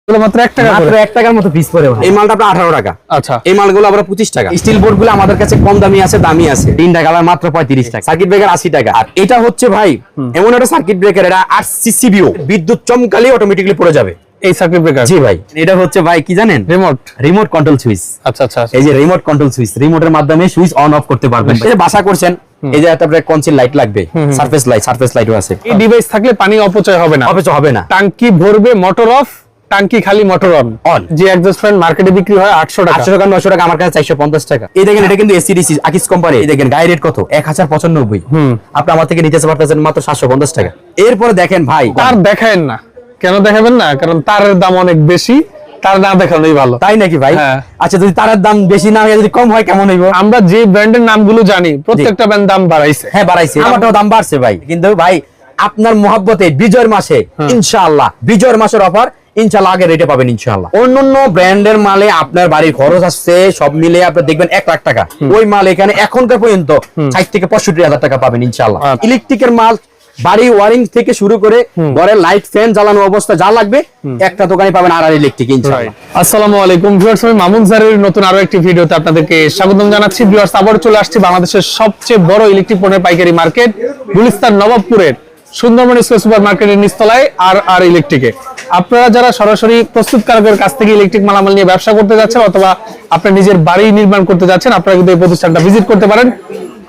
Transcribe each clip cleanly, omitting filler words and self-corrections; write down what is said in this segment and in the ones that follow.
মাত্র 1 টাকা মাত্র 1 টাকার মতো পিস পড়ে ভাই। এই মালটা আপনার 18 টাকা। আচ্ছা, এই মালগুলো আমরা 25 টাকা। স্টিল বোর্ড গুলো আমাদের কাছে কম দামি আছে, দামি আছে। 3টা কালার মাত্র 35 টাকা। সার্কিট ব্রেকার 80 টাকা। আর এটা হচ্ছে ভাই এমন একটা সার্কিট ব্রেকার, এটা 8 সিসিবিও, বিদ্যুৎ চমকালে অটোমেটিক্যালি পড়ে যাবে এই সার্কিট ব্রেকার। জি ভাই, এটা হচ্ছে ভাই কি জানেন? Remote control switch. আচ্ছা আচ্ছা, এই যে রিমোট কন্ট্রোল সুইচ, রিমোটের মাধ্যমে সুইচ অন অফ করতে পারবেন। এই যে বাসা করছেন, এই যে একটা কনসিল লাইট লাগবে, সারফেস লাইটও আছে। এই ডিভাইস থাকলে পানি অপচয় হবে না, টাঙ্কি ভরবে মোটর অফ, টাঙ্কি খালি মোটর অন। যে এক্সস্ট ফ্যান মার্কেটে বিক্রি হয় 800 টাকা, 900 টাকা, আমার কাছে 450 টাকা। এই দেখেন, এটা কিন্তু এসিডিসি আকিস কোম্পানি। এই দেখেন গায়ে রেট কত, 1095। আপনি আমার থেকে নিতে পারতেছেন মাত্র 750 টাকা। এরপরে দেখেন ভাই, তার দেখাবেন না কেন? দেখাবেন না কারণ তারের দাম অনেক বেশি, তার না দেখানোই ভালো। তাই নাকি ভাই? আচ্ছা, যদি তারের দাম বেশি না হয়, যদি কম হয় কেমন হইব? আমরা যে ব্র্যান্ডের নামগুলো জানি প্রত্যেকটা ব্র্যান্ড দাম বাড়াইছে। হ্যাঁ বাড়াইছে, আমারটাও দাম বাড়ছে ভাই। কিন্তু ভাই আপনার মহব্বতে বিজয়ের মাসে ইনশাআল্লাহ, বিজয়ের মাসের অফার ইনশাআল্লাহ আগে রেটে পাবেন ইনশাআল্লাহ। অন্যান্য ব্র্যান্ডের মালে আপনার বাড়ির খরচ আসছে সব মিলে আপনি দেখবেন 1 লাখ টাকা। ওই মাল এখানে এখনকার পর্যন্ত 60 থেকে 65 হাজার টাকা পাবেন ইনশাআল্লাহ। ইলেকট্রিকের মাল, বাড়ি ওয়ারিং থেকে শুরু করে ঘরের লাইট ফ্যান জ্বালানো অবস্থা যা লাগবে একটা দোকানে পাবেন, আর ইলেকট্রিক ইনশাআল্লাহ। আসসালামু আলাইকুম ভিউয়ার্স, আমি মামুন জারির নতুন আরো একটি ভিডিওতে আপনাদেরকে স্বাগতম জানাচ্ছি। ভিউয়ার্স, আবার চলে আসছি বাংলাদেশের সবচেয়ে বড় ইলেকট্রিক পণ্যের পাইকারি মার্কেট গুলিস্তান নবাবপুরের সুন্দরবন স্কয়ার সুপার মার্কেটের নিচতলায় আর ইলেকট্রিকে। আপনারা যারা সরাসরি প্রস্তুতকারকের কাছ থেকে ইলেকট্রিক মালামাল নিয়ে ব্যবসা করতে যাচ্ছেন অথবা আপনার নিজের বাড়ি নির্মাণ করতে যাচ্ছেন, আপনারা কিন্তু এই প্রতিষ্ঠানটা ভিজিট করতে পারেন।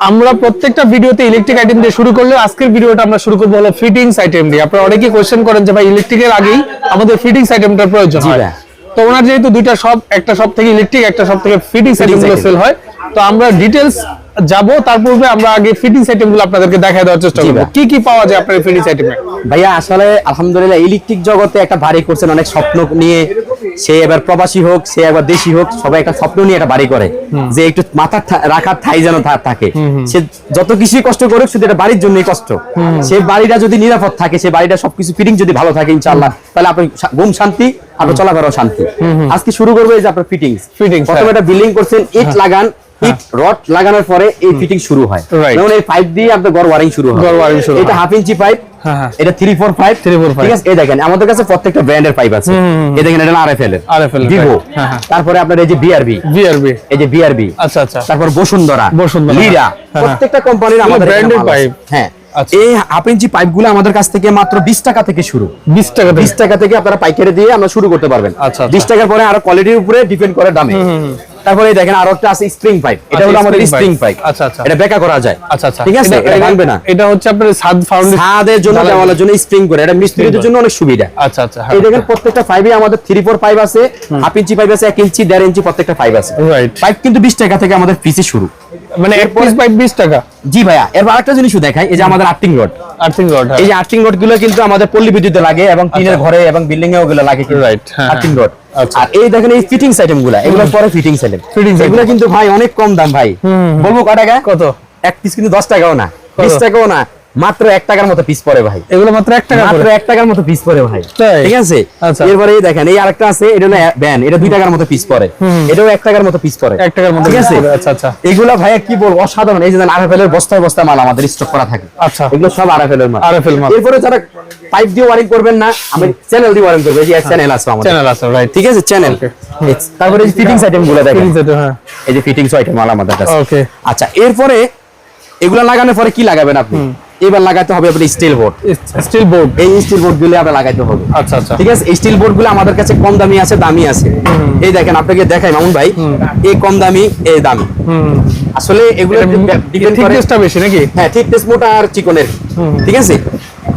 আমরা প্রত্যেকটা ভিডিওতে ইলেকট্রিক আইটেম দিয়ে শুরু করলে আজকের ভিডিওটা আমরা শুরু করবো হলো ফিটিংস আইটেম দিয়ে। আপনারা অনেকেই কোয়েশ্চেন করেন যে ভাই ইলেকট্রিকের আগেই আমাদের ফিটিংস আইটেমটার প্রয়োজন হয়। তো ওনার যেহেতু দুইটা শপ, একটা শপ থেকে ইলেকট্রিক, একটা শপ থেকে ফিটিংস আইটেমগুলো সেল হয়, তো আমরা ডিটেইলস যাবো। তার পূর্বে আমরা আগে ফিটিংস আইটেমগুলো আপনাদেরকে দেখায় দেওয়ার চেষ্টা করব। কি কি পাওয়া যায় আপনার ফিটিংস আইটেমে? ভাইয়া আসলে আলহামদুলিল্লাহ ইলেকট্রিক জগতে একটা বাড়ি করছেন, অনেক স্বপ্ন নিয়ে। সে এবার প্রবাসী হোক, সে এবার দেশি হোক, সবাই একটা স্বপ্ন নিয়ে একটা বাড়ি করে যে একটু মাথা রাখার ঠাই যেন থাকে। সে যত কিছুই কষ্ট করুক, শুধু এটা বাড়ির জন্যই কষ্ট। সে বাড়িটা যদি নিরাপদ থাকে, সে বাড়িটা সবকিছু ফিটিং যদি ভালো থাকে ইনশাআল্লাহ, তাহলে আপনি ঘুম শান্তি, আপনার চলাফেরাও শান্তি। আজকে শুরু করবো এই যে আপনার ফিটিংস। প্রথমে এটা বিল্ডিং করছেন, ইট লাগান, ইট রড লাগানোর পরে এই ফিটিং শুরু হয়। যেমন এই পাইপ দিয়ে আপনার ঘর ওয়ারিং শুরু হয়। এটা 1/2 ইঞ্চি পাইপ, এটা 345। ঠিক আছে, এই দেখেন আমাদের কাছে প্রত্যেকটা ব্র্যান্ডের পাইপ আছে। এই দেখেন এটা আরএফএল এর, ভিভো। তারপরে আপনার এই যে বিআরবি, এই যে বিআরবি। আচ্ছা আচ্ছা। তারপর বসুন্ধরা, লিরা, প্রত্যেকটা কোম্পানির আমাদের ব্র্যান্ডের পাইপ। হ্যাঁ, এই 1/2 ইঞ্চি পাইপগুলো আমাদের কাছ থেকে মাত্র 20 টাকা থেকে শুরু। 20 টাকা থেকে আপনারা পাইকারি দিয়ে আমরা শুরু করতে পারবেন। 20 টাকার পরে আরো কোয়ালিটির উপরে ডিপেন্ড করে দামে। তারপরে দেখেন আরো একটা আছে স্প্রিং পাইপ, এটা হলো আমাদের স্প্রিং পাইপ। আচ্ছা আচ্ছা, এটা বেকা করা যায়। আচ্ছা আচ্ছা, ঠিক আছে, এটা ভাঙবে না। এটা হচ্ছে আপনার ছাদের জন্য, দেওয়ালের জন্য স্প্রিং করে, এটা মিস্ত্রিদের জন্য অনেক সুবিধা। আচ্ছা আচ্ছা, এই দেখেন প্রত্যেকটা পাইপে আমাদের 3-4 পাইপ আছে, 1/2 ইঞ্চি পাইপ আছে, 1 ইঞ্চি, 1.5 ইঞ্চি প্রত্যেকটা পাইপ আছে। পাইপ কিন্তু 20 টাকা থেকে আমাদের পিসে শুরু, মানে এক পিস পাইপ 20 টাকা। জি ভাইয়া, এরপর আরেকটা জিনিস দেখাই, এই যে আমাদের আর্থিং রড। এই যে আর্থিং রড গুলো কিন্তু আমাদের পল্লী বিদ্যুতে লাগে এবং টিনের ঘরে এবং বিল্ডিং এ ওগুলো লাগে, আর্থিং রড। আর এই দেখেন এই ফিটিংস আইটেম গুলা, এগুলো পরে ফিটিংস আইটেম, এগুলো কিন্তু ভাই অনেক কম দাম ভাই। বলবো কত টাকা? কত? এক পিস কিন্তু 10 টাকাও না, 20 টাকাও না, মাত্র 1 টাকার মতো পিস পড়ে ভাই। এগুলো মাত্র 1 টাকা, মাত্র 1 টাকার মতো পিস পড়ে ভাই। ঠিক আছে, এরপরে এই দেখেন এই আরেকটা আছে, এটা হলো ব্যান, এটা 2 টাকার মতো পিস পড়ে, এটাও 1 টাকার মতো পিস পড়ে, 1 টাকার মতো। ঠিক আছে, আচ্ছা আচ্ছা, এগুলা ভাই কি বলবো, অসাধারণ। এই যে আরএফএল এর বস্তায় বস্তায় মাল আমাদের স্টক করা থাকে। আচ্ছা, এগুলো সব আরএফএল এর মাল। এরপরে যারা পাইপ দিয়ে ওয়ারিং করবেন না, আমি চ্যানেল দিয়ে ওয়ারিং করব। এই যে চ্যানেল আছে আমাদের, চ্যানেল আছে, রাইট। ঠিক আছে, চ্যানেল। তারপরে এই ফিটিংস আইটেম গুলো দেখেন, এই যে ফিটিংস আইটেম মাল আমাদের কাছে। ওকে, আচ্ছা, এরপরে এগুলা লাগানোর পরে কি লাগাবেন আপনি? এবার লাগাতে হবে আপনার স্টিল বোর্ড। স্টিল বোর্ড, এই স্টিল বোর্ড গুলো আপনার লাগাইতে হবে। আচ্ছা আচ্ছা, ঠিক আছে। স্টিল বোর্ড গুলো আমাদের কাছে কম দামি আছে, দামি আছে। এই দেখেন আপনাকে দেখাই মামুন ভাই, এই কম দামি, এই দামি। আসলে এগুলো ডিপেন্ড করে, থিকনেসটা বেশি নাকি? হ্যাঁ, থিকনেস মোটা আর চিকনের। ঠিক আছে,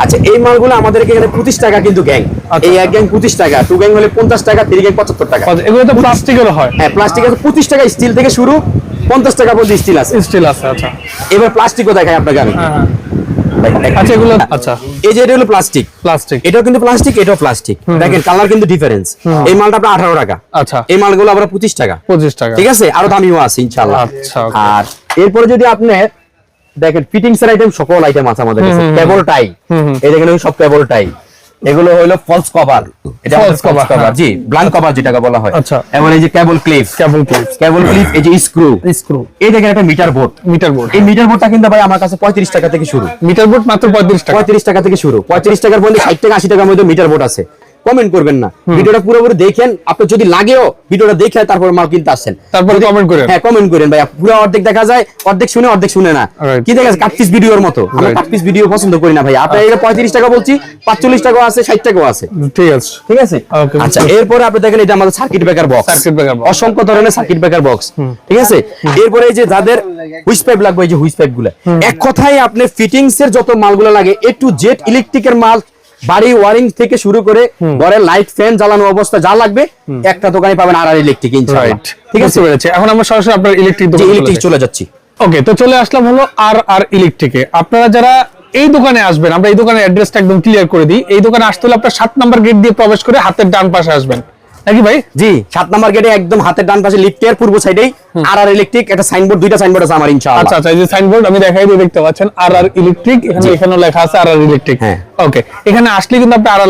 আচ্ছা, এই মালগুলো আমাদের এখানে 25 টাকা কিন্তু গ্যাং। এই এক গ্যাং 25 টাকা, 2 গ্যাং হলে 50 টাকা, 3 গ্যাং 75 টাকা। এগুলো তো প্লাস্টিকের হয়। হ্যাঁ, প্লাস্টিক আছে 25 টাকা, স্টিল থেকে শুরু 50 টাকা পর্যন্ত স্টিল আছে। স্টিল আছে, আচ্ছা। এবার প্লাস্টিকও দেখাই আপনাকে আমি। আচ্ছা, এগুলো, আচ্ছা, এই যে এটা হলো প্লাস্টিক, এটাও কিন্তু প্লাস্টিক, এটাও প্লাস্টিক। দেখেন কালার কিন্তু ডিফারেন্স। এই মালটা আপনার 18 টাকা। আচ্ছা, এই মালগুলো আমরা 25 টাকা। ঠিক আছে, আরো দামিও আছে ইনশাআল্লাহ। আচ্ছা, আর এরপরে যদি আপনি দেখেন ফিটিংস এর আইটেম, সকল আইটেম আছে আমাদের কাছে। কেবল টাই, এই দেখেন সব কেবল টাই। এগুলো হলো ফলস কভার, এটা ফলস কভার, জি, ব্ল্যাঙ্ক কভার যেটাকে বলা হয়। আচ্ছা, এবং এই যে কেবল ক্লিপ, এই যে স্ক্রু। এই দেখেন একটা মিটার বোর্ড। এই মিটার বোর্ডটা কিন্তু ভাই আমার কাছে 35 টাকা থেকে শুরু। মিটার বোর্ড মাত্র 35 টাকা থেকে শুরু। 35 টাকার মধ্যে 60 টাকা 80 টাকার মধ্যে মিটার বোর্ড আছে। কমেন্ট করবেন না, ভিডিওটা পুরোপুরি দেখেন। আপনি যদি লাগেও ভিডিওটা দেখে তারপর মাল কিনতে আসছেন, তারপরে কমেন্ট করেন। হ্যাঁ কমেন্ট করেন ভাই, পুরো অর্ধেক দেখা যায়, অর্ধেক শুনে না। Right. কি দেখা যায় কাটপিস ভিডিওর মতো, আমরা Right. কাটপিস ভিডিও পছন্দ করি না ভাই। আপনার এটা 35 টাকা বলছি, 45 টাকাও আছে, 60 টাকাও আছে। ঠিক আছে, ঠিক আছে। Okay, আচ্ছা এরপরে আপনি দেখেন এটা আমাদের circuit breaker box, circuit breaker box, অসংখ্য ধরনের সার্কিট ব্রেকার বক্স। ঠিক আছে। এরপরে এই যে যাদের হুইস পাইপ লাগবে, এই যে হুইস পাইপ গুলা, এক কথায় আপনি ফিটিংস এর যত মালগুলো লাগে A to Z ইলেকট্রিকের মাল, বাড়ি ওয়ারিং থেকে শুরু করে ঘরের লাইট ফ্যান জ্বালানো অবস্থা যা লাগবে একটা দোকানে পাবেন, আর ইলেকট্রিক ইনশাআল্লাহ। রাইট, ঠিক আছে। এখন আমরা সরাসরি আপনার ইলেকট্রিক যে দোকানে ইলেকট্রিক চলে যাচ্ছি। ওকে, তো চলে আসলাম হলো আর ইলেকট্রিকে। আপনারা যারা এই দোকানে আসবেন, আমরা এই দোকানের অ্যাড্রেসটা একদম ক্লিয়ার করে দিই। এই দোকানে আসতে হলে আপনার 7 নাম্বার গেট দিয়ে প্রবেশ করে হাতের ডান পাশে আসবেন, নাকি ভাই? জি, 7 নাম্বার গেটে একদম হাতের ডান পাশে লিফটের পূর্ব সাইডেই আর ইলেকট্রিক, একটা সাইনবোর্ড, দুইটা সাইনবোর্ড আছে আমার ইনশাআল্লাহ। আচ্ছা, এই যে সাইনবোর্ড আমি দেখাই দিই, দেখতে পাচ্ছেন আর ইলেকট্রিক, এখানেও লেখা আছে আর ইলেকট্রিক। হ্যাঁ। ওকে, এখানে আসলে কিন্তু আপনি আর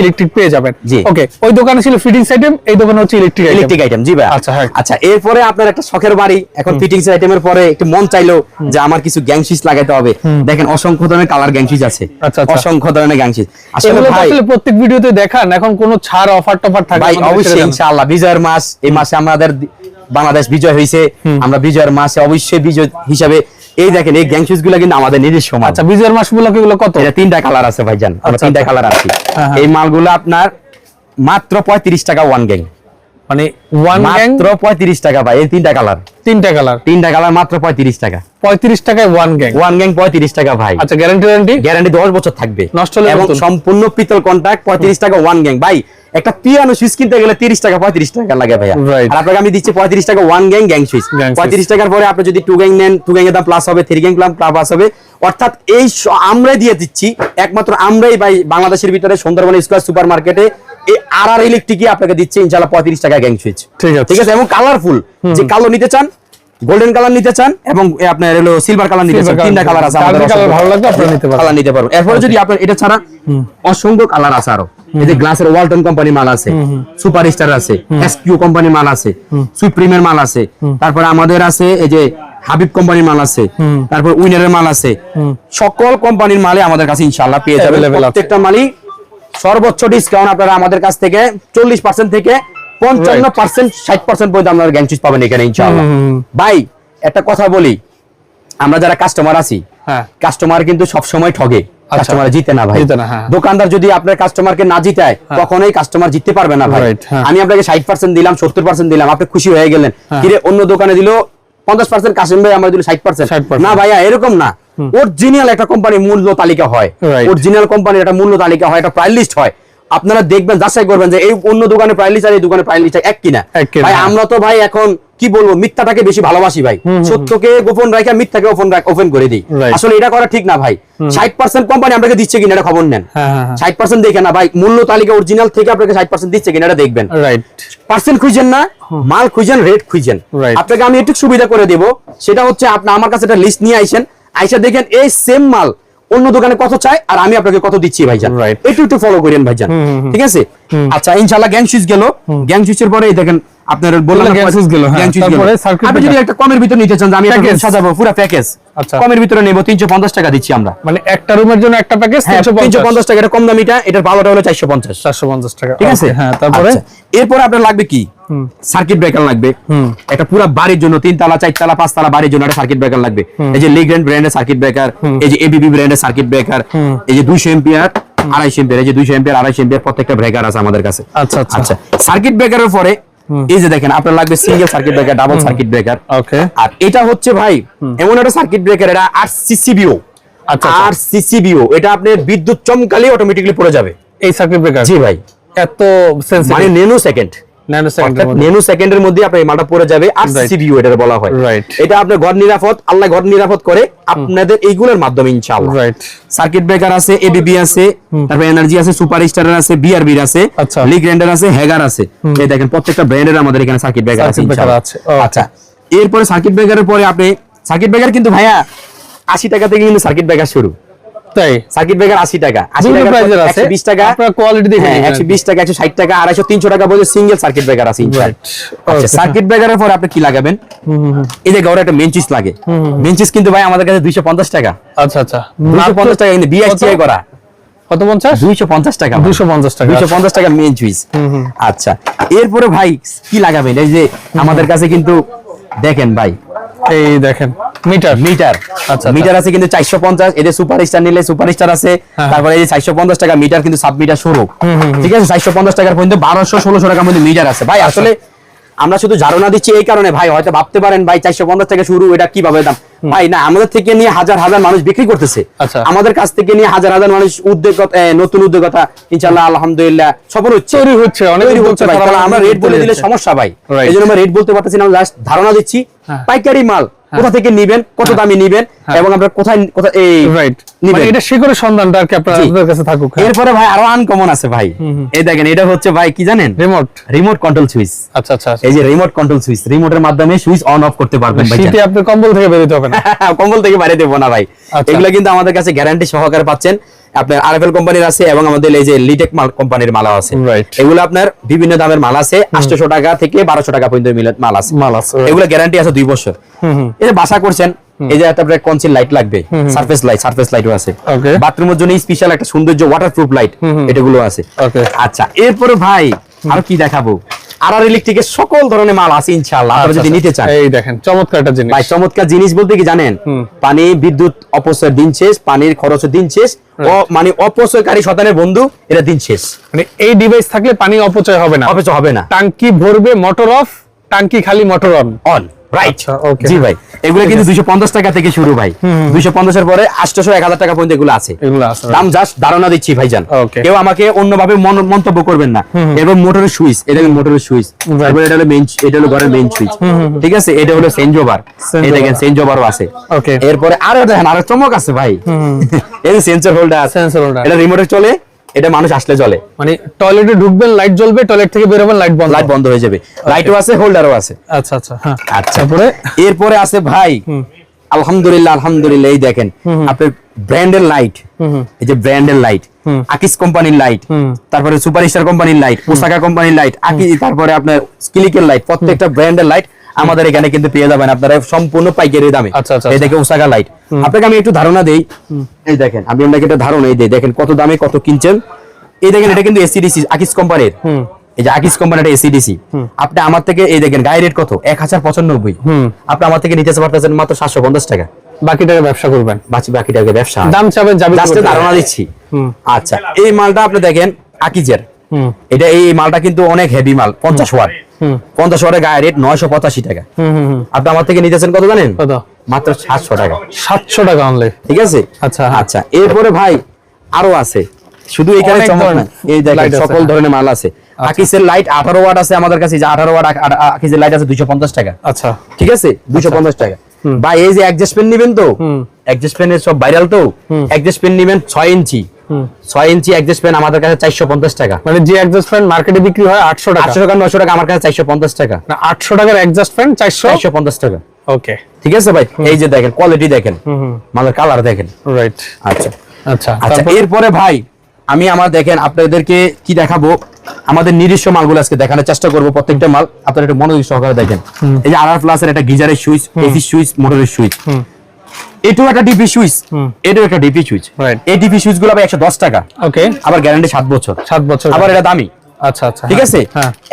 ইলেকট্রিক পেয়ে যাবেন। জি। ওকে, ওই দোকানে ছিল ফিটিংস আইটেম, এই দোকানে হচ্ছে ইলেকট্রিক আইটেম। জি ভাই। আচ্ছা, হ্যাঁ। আচ্ছা এরপরে আপনার একটা শখের বাড়ি, এখন ফিটিংস আইটেমের পরে একটু মন চাইলো যে আমার কিছু গ্যাং সুইচ লাগাইতে হবে, দেখেন অসংখ্য ধরনের কালার গ্যাং সুইচ আছে। আচ্ছা। অসংখ্য ধরনের গ্যাং সুইচ। আসলে এগুলো তো ভাই আসলে প্রত্যেক ভিডিওতে দেখান, এখন কোনো ছাড় অফার টফার থাকে ভাই আমাদের অবশ্যই সেটা জানান। ইনশাআল্লাহ বিজয়ের মাস, এই মাসে আমাদের বাংলাদেশ বিজয় হয়েছে, আমরা বিজয়ের মাসে অবশ্যই বিজয় হিসাবে এই দেখেন এই গ্যাং সুইচ গুলো কিন্তু আমাদের নিজস্ব মাল। আচ্ছা, বিজয়ের মাস গুলো কত? এটা 3টা কালার আছে ভাইজান, আমরা 3টা কালার আছে। হ্যাঁ। এই মালগুলো আপনার মাত্র 35 টাকা ওয়ান গ্যাং, মানে ওয়ান গ্যাং মাত্র 35 টাকা ভাই। এই 3টা কালার, 3টা কালার, 3টা কালার মাত্র 35 টাকা। 35 টাকায় ওয়ান গ্যাং। ওয়ান গ্যাং 35 টাকা ভাই। আচ্ছা, গ্যারান্টি গ্যারান্টি 10 বছর থাকবে, নষ্ট হলে এবং নতুন। সম্পূর্ণ পিতল কন্ট্রাক্ট। 35 টাকা ওয়ান গ্যাং ভাই। একটা পিয়ানো সুইচ কিনতে গেলে 30 টাকা 35 টাকা লাগে ভাইয়া, Right. আর আপনাকে আমি দিচ্ছি 35 টাকা one gang gang switch. Gang switch। 35 টাকার পরে আপনি যদি 2 গ্যাং নেন, 2 গ্যাং এর দাম প্লাস হবে, 3 গ্যাং প্লাস হবে। অর্থাৎ এই আমরাই দিয়ে দিচ্ছি, একমাত্র আমরাই ভাই বাংলাদেশের ভিতরে সুন্দরবন স্কয়ার সুপার মার্কেটে এই আর ইলেকট্রিকই আপনাকে দিচ্ছে ইনশাআল্লাহ 35 টাকা গ্যাং সুইচ। ঠিক আছে। ঠিক আছে, এবং কালারফুল, যে কালো নিতে চান, গোল্ডেন কালার নিতে চান, এবং আপনার হলো সিলভার কালার নিতে চান, Silver 3টা color কালার আছে নিতে চান। আমাদের। যার যে color ভালো লাগবে আপনারা নিতে পারবেন। কালার নিতে পারবেন। এরপরে যদি আপনার এটা ছাড়া অসংখ্য কালার আছে আরো, এই যে গ্লাসের ওয়ালটন কোম্পানি মাল আছে, সুপার স্টার আছে, এসকিউ কোম্পানি মাল আছে, সুপ্রিমের মাল আছে, তারপরে আমাদের আছে এই যে হাবিব কোম্পানির মাল আছে, তারপর উইনারের মাল আছে। সকল কোম্পানির মালে আমাদের কাছে ইনশাআল্লাহ পেয়ে যাবেন। Available আছে। প্রত্যেকটা মালই সর্বোচ্চ ডিসকাউন্ট আপনারা আমাদের কাছ থেকে 40% থেকে 55%, 60% পর্যন্ত আপনারা গ্যাং সুইচ পাবেন এখানে ইনশাআল্লাহ। ভাই একটা কথা বলি, আমরা যারা কাস্টমার আছি, হ্যাঁ। কাস্টমার কিন্তু সব সময় ঠগে, কাস্টমার জিতে না ভাই। জিতে না, হ্যাঁ। দোকানদার যদি আপনার কাস্টমারকে না জিতায়, কখনোই কাস্টমার জিততে পারবে না ভাই। Right, হ্যাঁ। আমি আপনাকে 60% দিলাম, 70% দিলাম, আপনি খুশি হয়ে গেলেন, কিরে অন্য দোকানে দিল 50%, কাসিম ভাই আমরা দিল 60%। 60%। না ভাইয়া, এরকম না। অরিজিনাল একটা কোম্পানি মূল্য তালিকা হয়, Right. অরিজিনাল কোম্পানির একটা মূল্য তালিকা হয়, একটা প্রাইস লিস্ট হয়। আপনারা দেখবেন, যাচাই করবেন যে এই অন্য দোকানে প্রাইস লিস্ট আর এই দোকানে প্রাইস লিস্ট এক কিনা। এক কিনা, ভাই হ্যাঁ। আমরা তো ভাই এখন কি বলবো, মিথ্যাটাকে বেশি ভালোবাসি ভাই, সত্যকে গোপন রাখা, মিথ্যাকে ওপেন করে দিই। Right. আসলে এটা করা ঠিক না ভাই। 60% কোম্পানি আপনাকে দিচ্ছে কিনা এটা খবর নেন। হ্যাঁ, হ্যাঁ, হ্যাঁ। 60% দেখে না ভাই, মূল্য তালিকা অরিজিনাল থেকে আপনাকে 60% দিচ্ছে কিনা এটা দেখবেন। রাইট। পার্সেন্ট খুঁজেন না, মাল খুঁজেন, রেট খুঁজেন। Right. আপনাকে আমি একটু সুবিধা করে দেব, সেটা হচ্ছে আপনি আমার কাছে একটা লিস্ট নিয়ে আইসেন, আইসা দেখেন এই সেম মাল অন্য দোকানে কত চাই আর আমি আপনাকে কত দিচ্ছি ভাইজান। Right. একটু ফলো করেন ভাইজান, ঠিক আছে। আচ্ছা ইনশাআল্লাহ গ্যাং সুইচ গেল। গ্যাং সুইচের পরে এই দেখেন আপনার বললাম না, Gang switch গেল, হ্যাঁ। gang switch গেল। তারপরে circuit আপনি যদি breaker। একটা কমের ভিতর নিতে চান যে আমি একটা Package। room সাজাবো, পুরো প্যাকেজ আচ্ছা। কমের ভিতরে নেব, 350 টাকা দিচ্ছি আমরা। মানে একটা রুমের জন্য একটা প্যাকেজ হ্যাঁ 350 350 টাকা, এটা কম দামিটা, এটার ভালোটা হলো 450। 450 টাকা। ঠিক আছে। হ্যাঁ, তারপরে আচ্ছা, এরপরে আপনার লাগবে কি, সার্কিট ব্রেকার লাগবে। একটা পুরো বাড়ির জন্য 3 তলা 4 তলা 5 তলা বাড়ির জন্য একটা সার্কিট ব্রেকার লাগবে। এই যে লিগ্র্যান্ড ব্র্যান্ডের সার্কিট ব্রেকার, এই যে এবিবি ব্র্যান্ডের সার্কিট ব্রেকার, এই যে 200 এম্পিয়ার 250 এম্পিয়ার, এই যে 200 এম্পিয়ার 250 এম্পিয়ার প্রত্যেকটা ব্রেকার আছে আমাদের কাছে। আচ্ছা, আচ্ছা। আচ্ছা সার্কিট ব্রেকারের পরে এই যে দেখেন আপনার লাগবে single circuit breaker, double circuit breaker. Okay. আর এটা হচ্ছে ভাই এমন একটা সার্কিট ব্রেকার, এটা 8 সিসিবিও। আচ্ছা, 8 সিসিবিও, এটা আপনি বিদ্যুৎ চমকালে অটোমেটিক্যালি পড়ে যাবে। এই সার্কিট ব্রেকার জি ভাই, এত সেন্সিটিভ, মানে ন্যানো সেকেন্ড, ন্যানো সেকেন্ডের মধ্যে। ন্যানো সেকেন্ডের মধ্যে আপনার এই মালটা পড়ে যাবে। আর Right. সিসিবিও এটা বলা হয়। Right. এটা আপনার ঘর নিরাপদ, আল্লাহ ঘর নিরাপদ করে আপনাদের এইগুলোর মাধ্যমে ইনশাআল্লাহ। রাইট। সার্কিট ব্রেকার আছে, এবিবি আছে, তারপর এনার্জি আছে, সুপার স্টার আছে, বিআরবি আছে, আচ্ছা। লিগ্র্যান্ডার আছে, হেগার আছে। এই দেখেন প্রত্যেকটা ব্র্যান্ডের আমাদের এখানে সার্কিট ব্রেকার আছে Circuit breaker ইনশাআল্লাহ। আছে, okay. আচ্ছা এরপরে সার্কিট ব্রেকারের পরে আপনি সার্কিট ব্রেকার কিন্তু ভাইয়া 80 টাকা থেকে কিন্তু সার্কিট ব্রেকার শুরু। তাই সার্কিট ব্রেকার 80 টাকা, 80 দুটো টাকা প্রাইজের আছে, 120 টাকা, আপনারা কোয়ালিটি দেখে হ্যাঁ নিবেন। 120 টাকা, 160 টাকা, 250, 300 টাকা পর্যন্ত সিঙ্গেল সার্কিট ব্রেকার আছে ইনশাআল্লাহ। Right. আচ্ছা Okay. সার্কিট ব্রেকারের পর আপনি কি লাগাবেন, এই যে ঘরে একটা মেনচিস লাগে, মেনচিস কিন্তু ভাই আমাদের কাছে 250 টাকা, আচ্ছা, আচ্ছা। 250 টাকা কিন্তু বিএসটিআই করা। কত 50? 250 টাকা 250 টাকা 250 টাকা মেইন সুইচ। আচ্ছা এরপরে ভাই কি লাগাবেন? এই যে আমাদের কাছে কিন্তু দেখেন ভাই, এই দেখেন মিটার। আচ্ছা মিটার আছে কিন্তু 450, এই যে সুপার স্টার নিলে সুপার স্টার আছে, তারপরে এই যে 450 টাকা মিটার কিন্তু সাব মিটার শুরু, ঠিক আছে? 450 টাকার পর্যন্ত 1200-1600 টাকার মধ্যে মিটার আছে ভাই। আসলে আমরা শুধু ধারণা দিচ্ছি এই কারণে ভাই, হয়তো ভাবতে পারেন ভাই 450 টাকা শুরু, এটা কিভাবে দাম? ভাই না, আমাদের থেকে নিয়ে হাজার হাজার মানুষ বিক্রি করতেছে, আমাদের কাছ থেকে নিয়ে হাজার হাজার মানুষ নতুন উদ্যোগতা ইনশাআল্লাহ আলহামদুলিল্লাহ সফল হচ্ছে, তৈরি হচ্ছে, অনেক হচ্ছে ভাই। তাহলে আমরা রেট বলে দিলে সমস্যা ভাই, এইজন্য আমরা রেট বলতে পারতেছি না, আমরা জাস্ট ধারণা দিচ্ছি পাইকারি মাল কোথা থেকে নিবেন, কত দামে নিবেন এবং আপনারা কোথায় এই রাইট নিবেন, এটা শিকড়ের সন্ধানটা আর কি আপনাদের কাছে থাকুক। এরপরে ভাই আরো আনকমন আছে ভাই, এই দেখেন এটা হচ্ছে ভাই কি জানেন? Remote control switch. আচ্ছা আচ্ছা, এই যে রিমোট কন্ট্রোল সুইচ, রিমোটের মাধ্যমে সুইচ অন অফ করতে পারবেন ভাই। শীতে আপনি কম্বল থেকে বের হতে হবে না, কম্বল থেকে বাইরে দেব না ভাই। এগুলা কিন্তু আমাদের কাছে গ্যারান্টি সহকারে পাচ্ছেন। আপনার আরএফএল কোম্পানির আছে এবং আমাদের এই যে লিটেক মাল কোম্পানির মালা আছে, এগুলো আপনার বিভিন্ন দামের মাল আছে, 800 টাকা থেকে 1200 টাকা পর্যন্ত মাল আছে। এগুলো গ্যারান্টি আছে 2 বছর। এই যে বাসা করছেন, এই যে একটা কনসিল লাইট লাগবে, সারফেস লাইটও আছে, বাথরুমের জন্য স্পেশাল একটা সৌন্দর্য ওয়াটারপ্রুফ লাইট, এটাগুলো আছে। আচ্ছা এরপরে ভাই আরো কি দেখাবো? আরআর ইলেকট্রিকের সকল ধরনের মাল আছে ইনশাআল্লাহ, আপনারা যদি নিতে চান। এই দেখেন চমৎকার একটা জিনিস ভাই, চমৎকার জিনিস বলতে কি জানেন? পানি বিদ্যুৎ অপচয় দিন শেষ, পানির খরচ দিন শেষ, মানে অপচয়কারী শয়তানের বন্ধু, এটা দিন শেষ। মানে এই ডিভাইস থাকলে পানি অপচয় হবে না, টাঙ্কি ভরবে, মোটর অফ, টাঙ্কি খালি, মোটর অন। রাইট, জি ভাই। এগুলো কিন্তু 250 টাকা থেকে শুরু ভাই, 250 এর পরে 800-1000 টাকা পর্যন্ত এগুলো আছে। দাম জাস্ট ধারণা দিচ্ছি ভাইজান, কেউ আমাকে অন্যভাবে মন্তব্য করবেন না। এবার মোটরের সুইচ, এটা মোটরের সুইচ, এবার এটা হলো মেইন, এটা হলো ঘরের মেইন সুইচ, ঠিক আছে? এটা হলো চেঞ্জ ওভার, এই দেখেন চেঞ্জ ওভারও আছে। এরপরে আরো দেখেন আরো চমক আছে ভাই, এই যে সেন্সর হোল্ডার আছে, এটা রিমোটে চলে, এটা মানুষ আসলে চলে, মানে টয়লেটে ঢুকবেন লাইট জ্বলবে, টয়লেট থেকে বের হবেন লাইট বন্ধ হয়ে যাবে। লাইটও আছে, হোল্ডারও আছে। আচ্ছা আচ্ছা, হ্যাঁ। আচ্ছা এরপরে আছে ভাই আলহামদুলিল্লাহ এই দেখেন আপনার ব্র্যান্ডের লাইট, এই যে ব্র্যান্ডের লাইট, আকিস কোম্পানির লাইট, তারপরে সুপারস্টার কোম্পানির লাইট, ওসাকা কোম্পানির লাইট, তারপরে আপনার স্কিলিকের লাইট, প্রত্যেকটা ব্র্যান্ডের লাইট আমাদের এখানে কিন্তু পেয়ে যাবেন আপনারা সম্পূর্ণ পাইকারি দামে। এই দেখেন ওসাকা লাইট, আপনাকে আমি একটু ধারণা দেই। এই দেখেন আমি আপনাকে একটা ধারণা দিই, দেখেন কত দামে কত কিনছেন। এই দেখেন এটা কিন্তু এসিডিসি আকিস কোম্পানির, এই যে আকিস কোম্পানির এসিডিসি। আপনি আমার থেকে এই দেখেন গায়ে রেট কত 1095, আপনি আমার থেকে নিতে পারতেছেন মাত্র 750 টাকা। বাকি টাকা ব্যবসা করবেন, বাকি টাকা ব্যবসা, দাম চাবেন যাবে, জাস্ট ধারণা দিচ্ছি। আচ্ছা এই মালটা আপনি দেখেন আকিজের, এটা এই মালটা কিন্তু অনেক হেভি মাল, 50 ওয়াট, 50 ওয়াটের গায়ে রেট 985 টাকা। আপনি আমার থেকে নিতেছেন কত জানেন? কত? মাত্র 700 টাকা। 700 টাকা অনলি, ঠিক আছে? আচ্ছা আচ্ছা এরপরে ভাই আরো আছে, শুধু এখানে চমক না, এই দেখেন সকল ধরনের মাল আছে। আকিসের লাইট 18 ওয়াট আছে আমাদের কাছে, যে 18 ওয়াট আকিসের লাইট আছে 250 টাকা। আচ্ছা ঠিক আছে, 250 টাকা। ভাই এই যে অ্যাডজাস্ট ফ্যান নেবেন তো, অ্যাডজাস্ট ফ্যানের সব ভাইরাল তো, অ্যাডজাস্ট ফ্যান নেবেন 6 ইঞ্চি, 6 ইঞ্চি অ্যাডজাস্ট ফ্যান আমাদের কাছে 450 টাকা। মানে যে অ্যাডজাস্ট ফ্যান মার্কেটে বিক্রি হয় 800 টাকা, 900 টাকা, আমার কাছে 450 টাকা। না 800 টাকার অ্যাডজাস্ট ফ্যান 450 টাকা। ওকে ঠিক আছে ভাই, এই যে দেখেন কোয়ালিটি দেখেন, মালের কালার দেখেন। রাইট, আচ্ছা আচ্ছা আচ্ছা এরপরে ভাই আমি আমার দেখেন আপনাদেরকে কি দেখাবো, আমাদের নিজস্ব মালগুলো আজকে দেখানোর চেষ্টা করব। প্রত্যেকটা মাল আপনারা একটু মনোযোগ সহকারে দেখেন। এই যে আরআর প্লাস এর একটা গিজারের সুইচ, এসি সুইচ, মোটরের সুইচ, এটাও একটা ডিপি সুইচ, এটাও একটা ডিপি সুইচ। এই ডিপি সুইচ গুলো 110 টাকা। ওকে, আবার গ্যারান্টি 7 বছর, আবার এটা দামি। আচ্ছা আচ্ছা ঠিক আছে,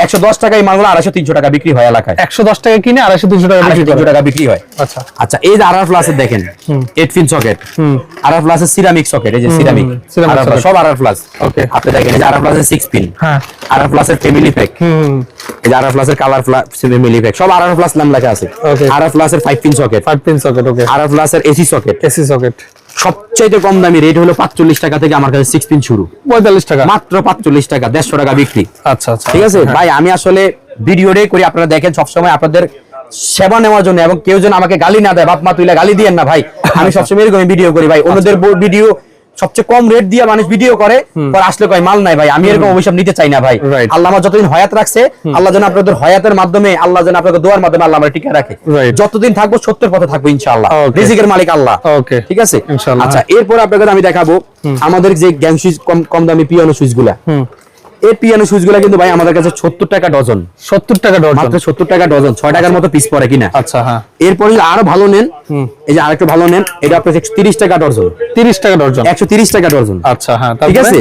110 টাকা এই মালগুলো 250-300 টাকা বিক্রি হয় এলাকায়, 110 টাকা কিনে 250-300 টাকা বিক্রি হয়। আচ্ছা আচ্ছা এই যে আরআর প্লাস এর দেখেন 8 পিন সকেট, আরআর প্লাস এর সিরামিক সকেট, এই যে সিরামিক সব আরআর প্লাস। ওকে আপনি দেখেন এই যে আরআর প্লাস এর 6 পিন, হ্যাঁ আরআর প্লাস এর ফ্যামিলি প্যাক, এই যে আরআর প্লাস এর কালার ফ্যামিলি প্যাক, সব আরআর প্লাস নাম লেখা আছে। আরআর প্লাস এর 5 পিন সকেট, ওকে আরআর প্লাস এর এসি সকেট। সবচেয়ে কম দামি রেট হলো 45 টাকা থেকে আমার কাছে 6 পিন শুরু, 45 টাকা, মাত্র 45 টাকা, 150 টাকা বিক্রি। আচ্ছা আচ্ছা ঠিক আছে ভাই, আমি আসলে ভিডিওরে করি, আপনারা দেখেন সবসময় আপনাদের সেবা নেওয়ার জন্য, এবং কেউ যেন আমাকে গালি না দেয়, বাপ মা তুইলা গালি দিয়েন না ভাই। আমি সবসময় এরকম ভিডিও করি ভাই, অন্যদের ভিডিও সবচেয়ে কম রেট দিয়ে মানুষ ভিডিও করে, পর আসলে কয় মাল নাই ভাই। আমি এরকম অভিশাপ নিতে চাই না ভাই। আল্লাহ আমার যতদিন হায়াত রাখছে, আল্লাহ যেন আপনাদের হায়াতের মাধ্যমে, আল্লাহ যেন আপনাদের দোয়ার মাধ্যমে আল্লাহ আমাকে টিকে রাখে। যতদিন থাকবো সত্যের পথে থাকবো ইনশাআল্লাহ, রিজিকের মালিক আল্লাহ। ওকে ঠিক আছে ইনশাআল্লাহ। আচ্ছা এরপর আপনাদের আমি দেখাবো আমাদের যে গ্যাং সুইচ, কম দামি পিয়ানো সুইচ গুলা। এই পিয়ানো শুজ গুলা কিন্তু ভাই আমাদের কাছে 70 টাকা ডজন। 70 টাকা ডজন, মাত্র 70 টাকা ডজন, 6 টাকার মতো পিস পড়ে কিনা। আচ্ছা হ্যাঁ। এরপর যদি আরো ভালো নেন, এই যে আরেকটু ভালো নেন, এটা আপনার 130 টাকা ডজন। 30 টাকা ডজন, 130 টাকা ডজন। আচ্ছা হ্যাঁ, ঠিক আছে।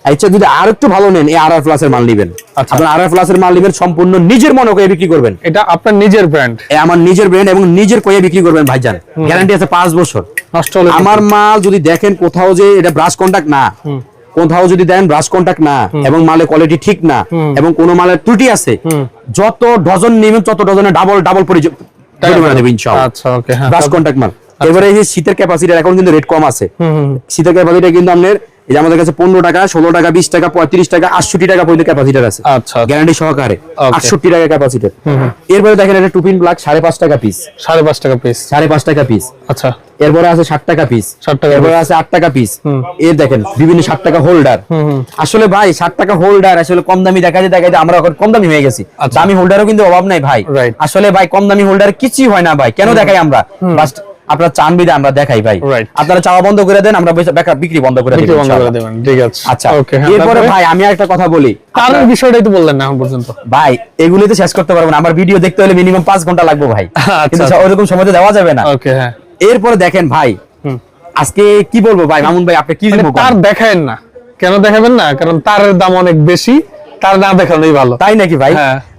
আচ্ছা যদি আরো একটু ভালো নেন, এই আরআর প্লাস এর মাল নেবেন। আচ্ছা। আপনার আরআর প্লাস এর মাল নেবেন, সম্পূর্ণ নিজের মনে করে বিক্রি করবেন। এটা আপনার নিজের ব্র্যান্ড? আমার নিজের ব্র্যান্ড এবং নিজের কয়ে বিক্রি করবেন ভাইজান, গ্যারান্টি আছে 5 বছর। নষ্ট হলে আমার মাল যদি দেখেন কোথাও যে এটা ব্রাশ কন্টাক্ট না, কোথাও যদি দেন ব্রাশ কন্টাক্ট না, এবং মালের কোয়ালিটি ঠিক না, এবং কোন মালের ত্রুটি আছে, যত ডজন নেবেন তত ডজনে ডাবল ডাবল পরিমাণে দেব ইনশাআল্লাহ। আচ্ছা ওকে হ্যাঁ। ব্রাশ কন্টাক্ট মাল। এবারে এই যে শীতের ক্যাপাসিটি এখন কিন্তু রেট কম আছে। শীতের ক্যাপাসিটি কিন্তু আপনার এই যে আমাদের কাছে 15 টাকা, 16 টাকা, 20 টাকা, 35 টাকা, 68 টাকা পর্যন্ত ক্যাপাসিটার আছে। আচ্ছা গ্যারান্টি সহকারে 68 টাকা ক্যাপাসিটার। এরপরে দেখেন এটা টুপিন ব্ল্যাক 5.5 টাকা পিস। 5.5 টাকা পিস, 5.5 টাকা পিস। আচ্ছা। এরপরে আছে 60 টাকা পিস। 60 টাকা, এরপরে আছে 8 টাকা পিস। এর দেখেন বিভিন্ন 60 টাকা হোল্ডার। আসলে ভাই 60 টাকা হোল্ডার আসলে কম দামি দেখাইতে দেখাইতে আমরা এখন কম দামি হয়ে গেছি। দামি হোল্ডারও কিন্তু অভাব নাই ভাই। আসলে ভাই কম দামি হোল্ডার কিছুই হয় না ভাই, কেন দেখাই আমরা? বাস আপনারা চান বিদে আমরা দেখাই ভাই। আপনারা চাওয়া বন্ধ করে দেন, আমরা বিক্রি বন্ধ করে দেব ইনশাআল্লাহ। ঠিক আছে আচ্ছা ওকে। এরপরে ভাই আমি একটা কথা বলি, তার বিষয়টাই তো বললেন না এখন পর্যন্ত ভাই। এগুলো তো শেষ করতে পারবো না, আমার ভিডিও দেখতে হলে মিনিমাম 5 ঘন্টা লাগবে ভাই, কিন্তু ওরকম সময় তো দেওয়া যাবে না। ওকে হ্যাঁ। এরপরে দেখেন ভাই আজকে কি বলবো ভাই, মামুন ভাই আপনি কি তার দেখায়েন না কেন? দেখাবেন না কারণ তারের দাম অনেক বেশি, তার দাম দেখানোই ভালো। তাই নাকি ভাই?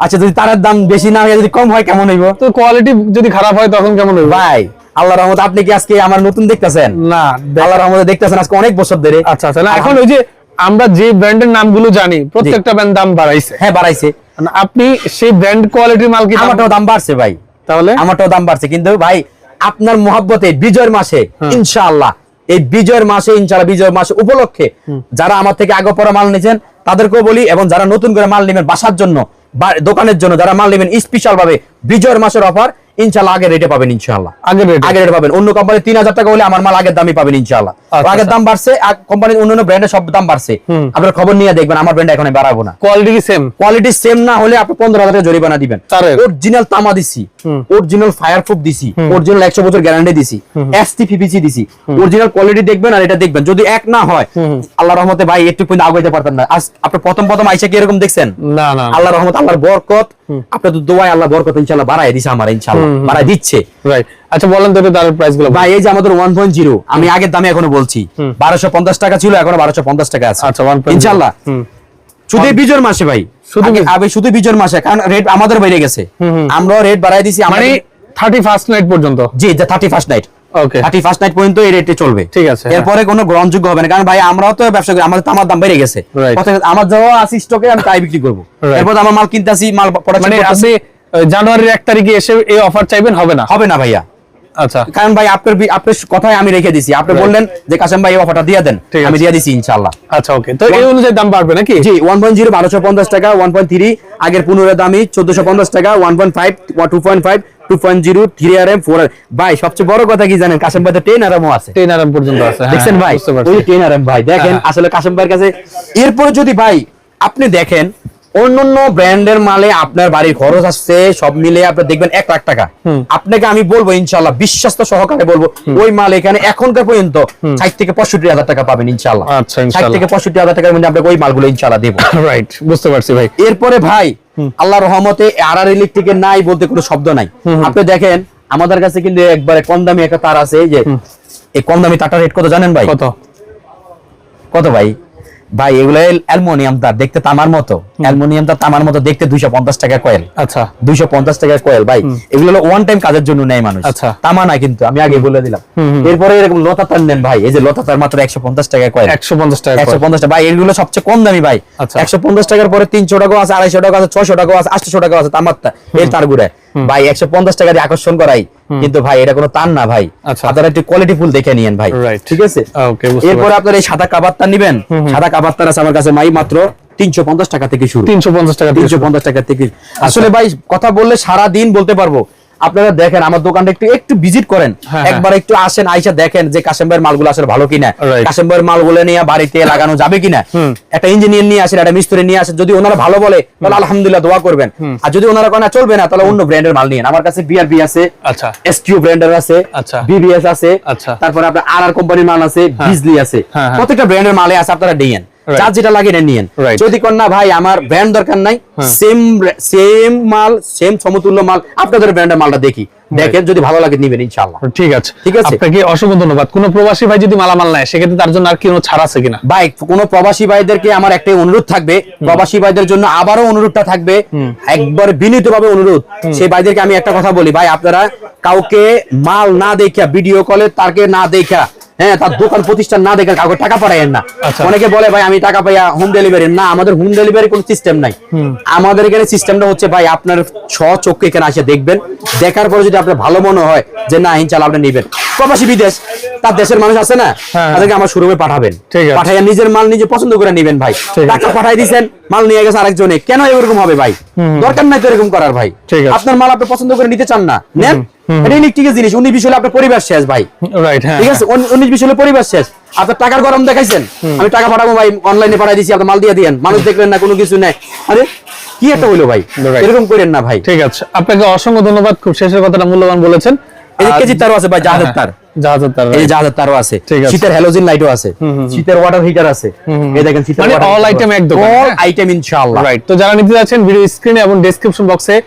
আচ্ছা যদি তারের দাম বেশি না হয়, যদি কম হয় কেমন হইব? তো কোয়ালিটি যদি খারাপ হয় তখন কেমন হইব ভাই? আল্লাহর রহমতে আপনি কি আজকে আমার নতুন দেখতেছেন? না, আল্লাহর রহমতে দেখতেছেন আজকে অনেক বছর ধরে। আচ্ছা আচ্ছা। না এখন ওই যে আমরা যে ব্র্যান্ডের নামগুলো জানি প্রত্যেকটা ব্র্যান্ড দাম বাড়াইছে। হ্যাঁ বাড়াইছে। আপনি সেই ব্র্যান্ড কোয়ালিটির মাল কি? আমারটাও দাম বাড়ছে ভাই। তাহলে আমারটাও দাম বাড়ছে, কিন্তু ভাই আপনার মহব্বতে বিজয়ের মাসে ইনশাআল্লাহ, এই বিজয়ের মাসে ইনশাআল্লাহ, বিজয়ের মাসে উপলক্ষে যারা আমার থেকে আগে পরে মাল নিয়েছেন তাদেরকেও বলি, এবং যারা নতুন করে মাল নেবেন বাসার জন্য বা দোকানের জন্য যারা মাল নেবেন স্পেশাল ভাবে বিজয়ের মাসের অফার ইনশাআল্লাহ আগের রেটে পাবেন। ইনশাআল্লাহ আগের রেটে পাবেন। অন্য কোম্পানি 3000 টাকা হলে আমার মাল আগের দামই পাবেন ইনশাআল্লাহ। আগের দাম বাড়ছে, কোম্পানির অন্যান্য ব্র্যান্ডের সব দাম বাড়ছে, আপনারা খবর নিয়ে দেখবেন। আমার ব্র্যান্ড এখন বাড়াবো না। কোয়ালিটি কি সেম? কোয়ালিটি সেম না হলে আপনি 15,000 টাকা জরিমানা দিবেন। অরিজিনাল তামা দিছি, অরিজিনাল ফায়ারপ্রুফ দিছি, অরিজিনাল 100 বছর গ্যারান্টি দিছি, এসটি পিপিসি দিছি। অরিজিনাল কোয়ালিটি দেখবেন আর এটা দেখবেন, যদি এক না হয় আল্লাহর রহমতে ভাই একটু পর্যন্ত আগাইতে পারতেন না। আজ আপনি প্রথম আইসা কি এরকম দেখছেন? না না। আল্লাহর রহমত, আল্লাহর বরকত, আপনাদের দোয়ায় আল্লাহ বরকত ইনশাআল্লাহ বাড়ায় দিছে, আমার ইনশাআল্লাহ বাড়ায় দিচ্ছে। রাইট। আচ্ছা বলেন তো তার প্রাইস গুলো ভাই। এই যে আমাদের 1.0 আমি আগের দামে এখনো বলছি 1250 টাকা ছিল, এখন 1250 টাকা আছে। আচ্ছা ইনশাআল্লাহ শুধু বিজয়ের মাসে ভাই, শুধু বিজয়ের মাসে, কারণ রেট আমাদের বেড়ে গেছে, আমরা রেট বাড়ায় দিছি। মানে 31st নাইট পর্যন্ত? জি, 31st নাইট। ওকে, 31st নাইট পর্যন্ত এই রেটে চলবে। ঠিক আছে। এরপরে কোনো গ্রহণযোগ্য হবে না, কারণ ভাই আমরাও তো ব্যবসা করি, আমাদের তামার দাম বেড়ে গেছে। আমার যাওয়া আছে স্টকে, আমি তাই বিক্রি করব। এরপর আমার মাল কিনতেছি, মাল প্রোডাকশন মানে আপনি জানুয়ারির 1 তারিখে এসে এই অফার চাইবেন, হবে না? হবে না ভাইয়া। আচ্ছা, কারণ ভাই আপনার কথাই আমি রেখে দিছি। আপনি বললেন যে কাসেম ভাই এই অফারটা দিয়ে দেন, আমি দিয়ে দিছি ইনশাআল্লাহ। আচ্ছা ওকে। তো এই অনুযায়ী দাম বাড়বে নাকি? জি, 1.0 1250 টাকা, 1.3 আগের 15 দামই 1450 টাকা, 1.5 2.5 2.0 3RM 4RM। ভাই সবচেয়ে বড় কথা কি জানেন, কাসেম ভাই তো 10RM আছে, 10RM পর্যন্ত আছে। দেখছেন ভাই, ওই 10RM ভাই দেখেন আসলে কাসেম ভাইয়ের কাছে। এরপরে যদি ভাই আপনি দেখেন অন্যান্য ব্র্যান্ডের মালে আপনার বাড়ির খরচ আসছে সব মিলে আপনি দেখবেন 1 লাখ টাকা। আপনাকে আমি বলবো ইনশাআল্লাহ, বিশ্বাস তো সহকারে বলবো, ওই মাল এখানে এখনকার পর্যন্ত 60 থেকে 65,000 টাকা পাবেন ইনশাআল্লাহ। আচ্ছা, 60 থেকে 65,000 টাকার মধ্যে আপনাকে ওই মালগুলো ইনশাআল্লাহ দেব। রাইট, বুঝতে পারছি ভাই। এরপরে ভাই আল্লাহর রহমতে আরআর ইলেকট্রিকের নাই বলতে কোনো শব্দ নাই। আপনি দেখেন আমাদের কাছে কিন্তু একবারে কম দামি একটা তার আছে। এই যে এই কম দামি তারটার রেট কত জানেন ভাই? কত ভাই? ভাই এগুলো অ্যালুমিনিয়াম তার, দেখতে তামার মতো, অ্যালুমিনিয়াম তার তামার মতো দেখতে, 250 টাকা কয়েল। আচ্ছা, 250 টাকা কয়েল ভাই। এগুলো হলো ওয়ান টাইম কাজের জন্য নেয় মানুষ। আচ্ছা, তামা না কিন্তু, আমি আগে বলে দিলাম। এরপরে এরকম লতা তার নেন ভাই, এই যে লতা তার মাত্র 150 টাকা কয়েল। 150 টাকা, 150 টাকা ভাই। এগুলো সবচেয়ে কম দামি ভাই। 150 টাকার পরে 300 টাকা আছে, 250 টাকা আছে, 600 টাকা আছে, 800 টাকা আছে তামারটা। এই তারগুলো ভাই 150 টাকা দিয়ে আকর্ষণ করাই, কিন্তু ভাই এটা কোনো তার না ভাই। আপনারা একটু কোয়ালিটি ফুল দেখে নিয়েন ভাই, ঠিক আছে? এরপরে আপনারা এই সাদা কাভার তার নিবেন। সাদা কাভার তার আছে আমার কাছে মাত্র 350 টাকা থেকে শুরু। 350 টাকা থেকে। আসলে ভাই কথা বললে সারা দিন বলতে পারবো। আপনারা দেখেন আমার দোকানটা একটু ভিজিট করেন, একবার একটু আসেন, আইসা দেখেন যে কাসেম ভাইয়ের মালগুলো আসলে ভালো কিনা, কাসেম ভাইয়ের মালগুলো নিয়ে বাড়িতে লাগানো যাবে কিনা। একটা ইঞ্জিনিয়ার নিয়ে আসেন, একটা মিস্ত্রি নিয়ে আসেন, যদি ওনারা ভালো বলে তাহলে আলহামদুলিল্লাহ দোয়া করবেন, আর যদি ওনারা কোনো চলবে না তাহলে অন্য ব্র্যান্ডের মাল নিয়েন। আমার কাছে বিআরবি আছে, আচ্ছা, এসকিউ ব্র্যান্ডের আছে, আচ্ছা, বিবিএস আছে, আচ্ছা, তারপর আপনার আরআর কোম্পানির মাল আছে, বিজলি আছে, প্রত্যেকটা ব্র্যান্ডের মালে আছে, আপনারা নিয়েন। Right. যার যেটা লাগে এটা নিয়েন। Right. যদি কোন না ভাই আমার ব্র্যান্ড দরকার নাই, সেম মাল সেম সমতুল্য মাল আপনাদের ব্র্যান্ডের মালটা দেখেন যদি ভালো লাগে নিবেন ইনশাআল্লাহ। ঠিক আছে, ঠিক আছে। আপনাকে অসংখ্য ধন্যবাদ। কোন প্রবাসী ভাই যদি মালামাল নেয় সেক্ষেত্রে তার জন্য আর কি কোনো ছাড় আছে কিনা? ভাই কোন প্রবাসী ভাইদেরকে আমার একটাই অনুরোধ থাকবে, প্রবাসী ভাইদের জন্য আবারও অনুরোধটা থাকবে, একবার বিনীতভাবে অনুরোধ, সেই ভাইদেরকে আমি একটা কথা বলি, ভাই আপনারা কাউকে মাল না দেখা, ভিডিও কলে তাকে না দেখা, হ্যাঁ তার দোকান প্রতিষ্ঠান না দেখে কাউকে টাকা পাঠায়েন না। আচ্ছা। অনেকে বলে ভাই আমি টাকা পাইয়া হোম ডেলিভারি, না আমাদের হোম ডেলিভারি কোনো সিস্টেম নাই। আমাদের এখানে সিস্টেমটা হচ্ছে ভাই আপনার স্বচক্ষে এখানে এসে দেখবেন, দেখার পরে যদি আপনার ভালো মনে হয় যে না ইনশাআল্লাহ আপনি নেবেন, প্রবাসী বিদেশ তার দেশের মানুষ আছে না, হ্যাঁ। তাদেরকে আমার শোরুমে পাঠাবেন, ঠিক আছে। পাঠাইয়া নিজের মাল নিজে পছন্দ করে নেবেন ভাই। ঠিক আছে। টাকা পাঠাই দিয়েছেন, মাল নিয়ে গেছে আরেকজনে, কেন এরকম হবে ভাই? দরকার নাই তো এরকম করার ভাই। ঠিক আছে। আপনার মাল আপনি পছন্দ করে নিতে চান না, নেন। এটা ইলেকট্রিকের জিনিস, 19-20 হলে আপনার পরিবার শেষ ভাই। রাইট, হ্যাঁ, ঠিক আছে, 19-20 হলে পরিবার শেষ। আপনার টাকার গরম দেখাইছেন, আমি টাকা পাঠাবো ভাই, অনলাইনে পাঠাই দিছি, আপনি মাল দিয়ে দিয়েন, মানুষ দেখলেন না, কোনো কিছু নাই, আরে কি একটা হইলো ভাই? Right. এরকম করেন না ভাই। ঠিক আছে, আপনাকে অসংখ্য ধন্যবাদ, খুব শেষের কথাটা মূল্যবান বলেছেন। এই যে কেজি তারও আছে ভাই, জাহাজের তার, জাহাজের তার, এই যে জাহাজের তারও আছে, ঠিক আছে। শীতের হ্যালোজিন লাইটও আছে, শীতের ওয়াটার হিটার আছে, এই দেখেন শীতের মানে all item এক দোকানে, অল হ্যাঁ? আইটেম ইনশাআল্লাহ। রাইট। তো যারা নিতে যাচ্ছেন ভিডিও স্ক্রিনে এবং ডেসক্রিপশন বক্সে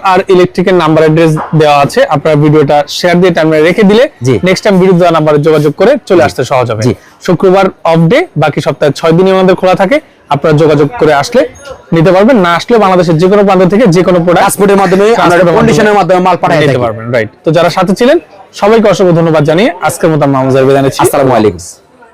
আর ইলেকট্রিকের নাম্বার অ্যাড্রেস দেওয়া আছে, আপনারা ভিডিওটা শেয়ার দিয়ে টাইমে রেখে দিলে জি। নেক্সট টাইম ভিডিও দেওয়া নাম্বারে যোগাযোগ করে চলে আসতে সহজ হবে। জি। শুক্রবার অফ ডে, বাকি সপ্তাহে 6 দিনই আমাদের খোলা থাকে, আপনারা যোগাযোগ করে আসলে নিতে পারবেন, না আসলে বাংলাদেশের যে কোনো প্রান্ত থেকে যে কোনো প্রোডাক্ট ট্রান্সপোর্টের মাধ্যমে আমরা কন্ডিশনের মাধ্যমে মাল পাঠাই নিতে দিতে পারবেন। রাইট। তো যারা সাথে ছিলেন সবাইকে অসংখ্য ধন্যবাদ জানিয়ে আজকের মতো মামুজার বিদায় নিচ্ছি। আসসালামু আলাইকুম।